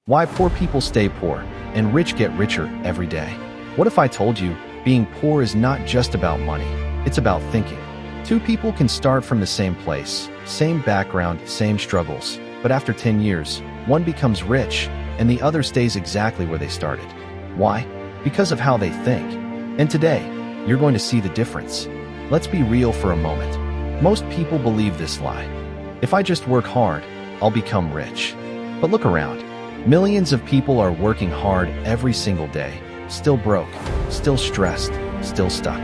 Why poor people stay poor and rich get richer every day. What if I told you being poor is not just about money, it's about thinking? Two people can start from the same place, same background, same struggles, but after 10 years, one becomes rich and the other stays exactly where they started. Why? Because of how they think. And today, you're going to see the difference. Let's be real for a moment. Most people believe this lie. If I just work hard, I'll become rich. But look around. Millions of people are working hard every single day, still broke, still stressed, still stuck.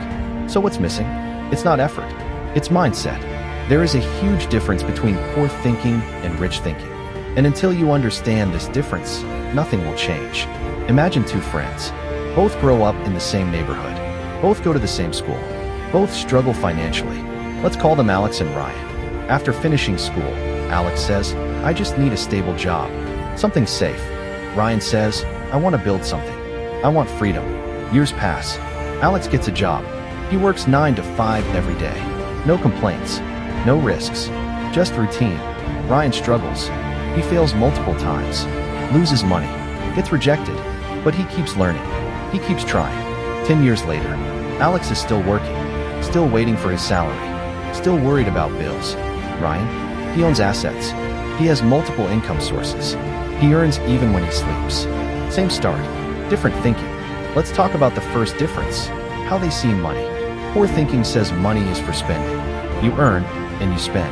So what's missing? It's not effort, it's mindset. There is a huge difference between poor thinking and rich thinking. And until you understand this difference, nothing will change. Imagine two friends. Both grow up in the same neighborhood. Both go to the same school. Both struggle financially. Let's call them Alex and Ryan. After finishing school, Alex says, "I just need a stable job. Something safe." Ryan says, "I want to build something. I want freedom." Years pass. Alex gets a job. He works 9 to 5 every day. No complaints, no risks, just routine. Ryan struggles. He fails multiple times, loses money, gets rejected, but he keeps learning. He keeps trying. 10 years later, Alex is still working, still waiting for his salary, still worried about bills. Ryan, he owns assets. He has multiple income sources. He earns even when he sleeps. Same start, different thinking. Let's talk about the first difference, how they see money. Poor thinking says money is for spending. You earn and you spend.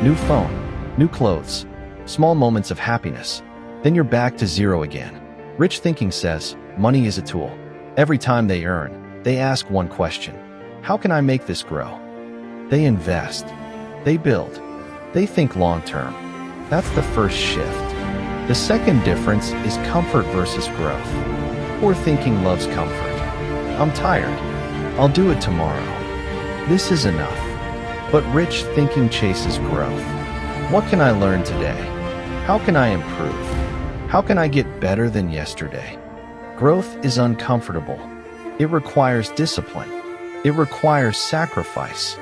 New phone, new clothes, small moments of happiness. Then you're back to zero again. Rich thinking says money is a tool. Every time they earn, they ask one question: how can I make this grow? They invest. They build. They think long term. That's the first shift. The second difference is comfort versus growth. Poor thinking loves comfort. I'm tired. I'll do it tomorrow. This is enough. But rich thinking chases growth. What can I learn today? How can I improve? How can I get better than yesterday? Growth is uncomfortable. It requires discipline. It requires sacrifice.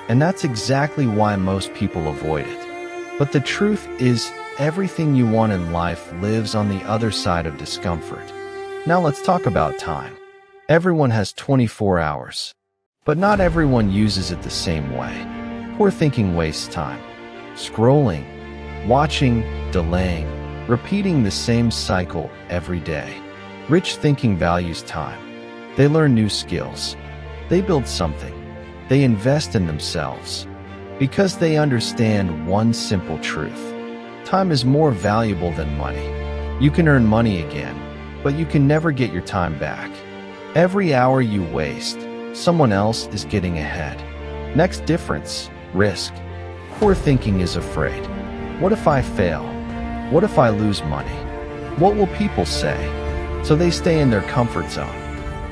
And that's exactly why most people avoid it. But the truth is, everything you want in life lives on the other side of discomfort. Now let's talk about time. Everyone has 24 hours, but not everyone uses it the same way. Poor thinking wastes time. Scrolling, watching, delaying, repeating the same cycle every day. Rich thinking values time. They learn new skills. They build something. They invest in themselves. Because they understand one simple truth. Time is more valuable than money. You can earn money again, but you can never get your time back. Every hour you waste, someone else is getting ahead. Next difference, risk. Poor thinking is afraid. What if I fail? What if I lose money? What will people say? So they stay in their comfort zone.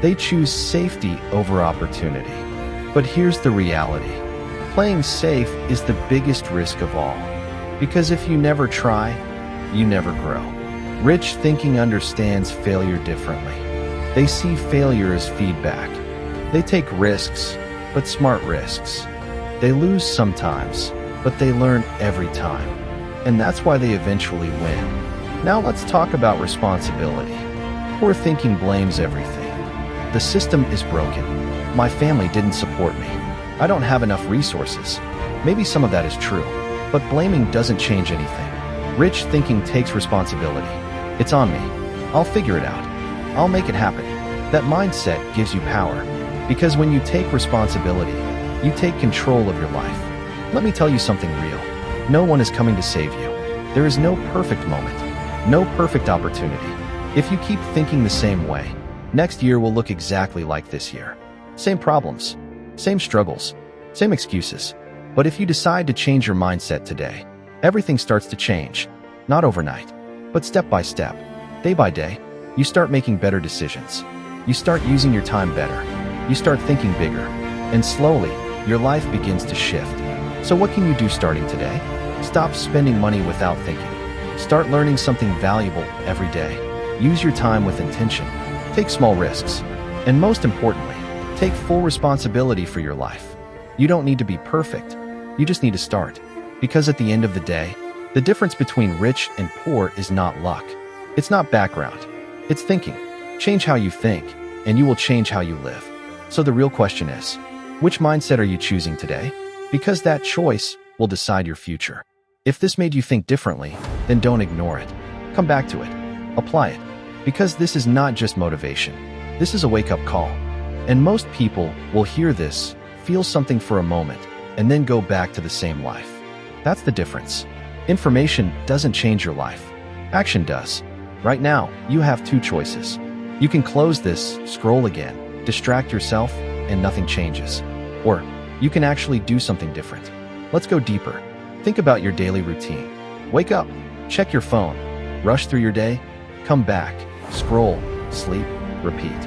They choose safety over opportunity. But here's the reality. Playing safe is the biggest risk of all. Because if you never try, you never grow. Rich thinking understands failure differently. They see failure as feedback. They take risks, but smart risks. They lose sometimes, but they learn every time. And that's why they eventually win. Now let's talk about responsibility. Poor thinking blames everything. The system is broken. My family didn't support me. I don't have enough resources. Maybe some of that is true, but blaming doesn't change anything. Rich thinking takes responsibility. It's on me. I'll figure it out. I'll make it happen. That mindset gives you power, because when you take responsibility, you take control of your life. Let me tell you something real. No one is coming to save you. There is no perfect moment, no perfect opportunity. If you keep thinking the same way, next year will look exactly like this year. Same problems, same struggles, same excuses. But if you decide to change your mindset today, everything starts to change. Not overnight, but step by step, day by day. You start making better decisions. You start using your time better. You start thinking bigger. And slowly, your life begins to shift. So what can you do starting today? Stop spending money without thinking. Start learning something valuable every day. Use your time with intention. Take small risks. And most importantly, take full responsibility for your life. You don't need to be perfect. You just need to start. Because at the end of the day, the difference between rich and poor is not luck. It's not background. It's thinking. Change how you think, and you will change how you live. So the real question is, which mindset are you choosing today? Because that choice will decide your future. If this made you think differently, then don't ignore it. Come back to it. Apply it. Because this is not just motivation. This is a wake-up call. And most people will hear this, feel something for a moment, and then go back to the same life. That's the difference. Information doesn't change your life. Action does. Right now, you have two choices. You can close this, scroll again, distract yourself, and nothing changes. Or you can actually do something different. Let's go deeper. Think about your daily routine. Wake up, check your phone, rush through your day, come back, scroll, sleep, repeat.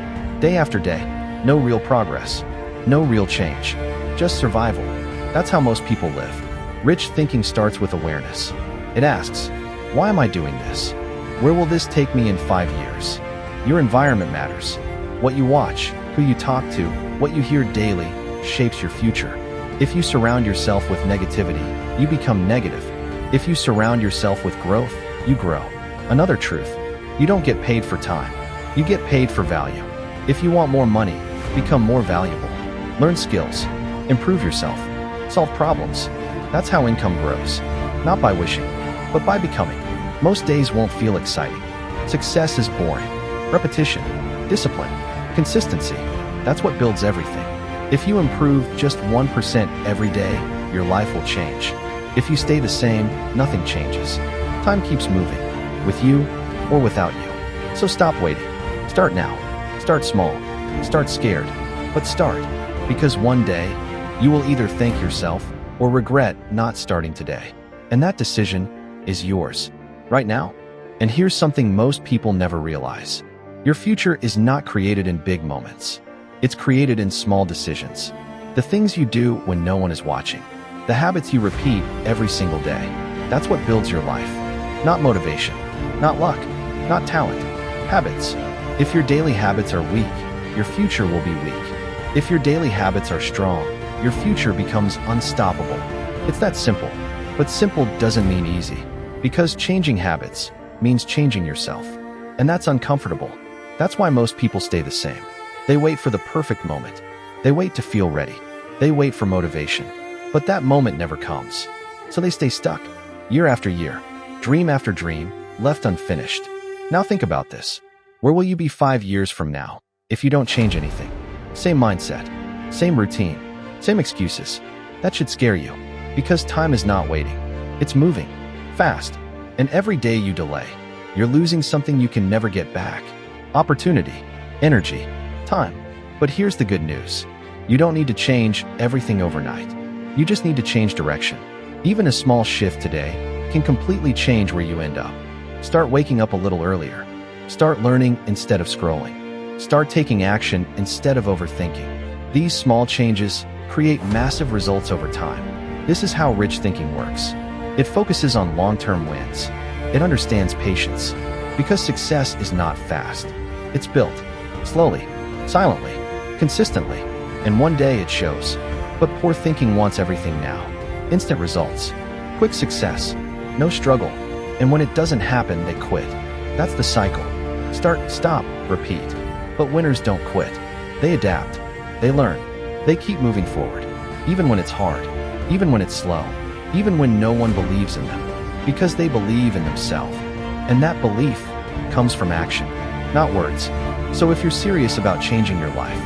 Day after day, no real progress, no real change, just survival. That's how most people live. Rich thinking starts with awareness. It asks, why am I doing this? Where will this take me in 5 years? Your environment matters. What you watch, who you talk to, what you hear daily shapes your future. If you surround yourself with negativity, you become negative. If you surround yourself with growth, you grow. Another truth, you don't get paid for time. You get paid for value. If you want more money, become more valuable. Learn skills, improve yourself, solve problems. That's how income grows. Not by wishing, but by becoming. Most days won't feel exciting. Success is boring. Repetition, discipline, consistency. That's what builds everything. If you improve just 1% every day, your life will change. If you stay the same, nothing changes. Time keeps moving, with you or without you. So stop waiting. Start now. Start small. Start scared. But start, because one day, you will either thank yourself or regret not starting today. And that decision is yours, right now. And here's something most people never realize. Your future is not created in big moments. It's created in small decisions. The things you do when no one is watching. The habits you repeat every single day. That's what builds your life. Not motivation, not luck, not talent. Habits. If your daily habits are weak, your future will be weak. If your daily habits are strong, your future becomes unstoppable. It's that simple. But simple doesn't mean easy. Because changing habits means changing yourself. And that's uncomfortable. That's why most people stay the same. They wait for the perfect moment. They wait to feel ready. They wait for motivation. But that moment never comes. So they stay stuck, year after year, dream after dream, left unfinished. Now think about this. Where will you be 5 years from now if you don't change anything? Same mindset, same routine, same excuses. That should scare you. Because time is not waiting. It's moving, fast. And every day you delay, you're losing something you can never get back. Opportunity, energy, time. But here's the good news. You don't need to change everything overnight. You just need to change direction. Even a small shift today can completely change where you end up. Start waking up a little earlier. Start learning instead of scrolling. Start taking action instead of overthinking. These small changes create massive results over time. This is how rich thinking works. It focuses on long-term wins. It understands patience. Because success is not fast. It's built slowly, silently, consistently, and one day it shows. But poor thinking wants everything now. Instant results, quick success, no struggle, and when it doesn't happen, they quit. That's the cycle. Start, stop, repeat. But winners don't quit. They adapt. They learn. They keep moving forward, even when it's hard, even when it's slow, even when no one believes in them, because they believe in themselves. And that belief comes from action, not words. So if you're serious about changing your life,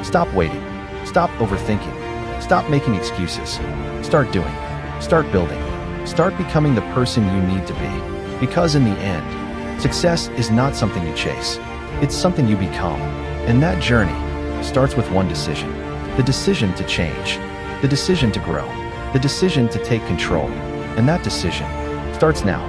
stop waiting, stop overthinking, stop making excuses, start doing, start building, start becoming the person you need to be. Because in the end, success is not something you chase, it's something you become. And that journey starts with one decision, the decision to change, the decision to grow, the decision to take control. And that decision starts now.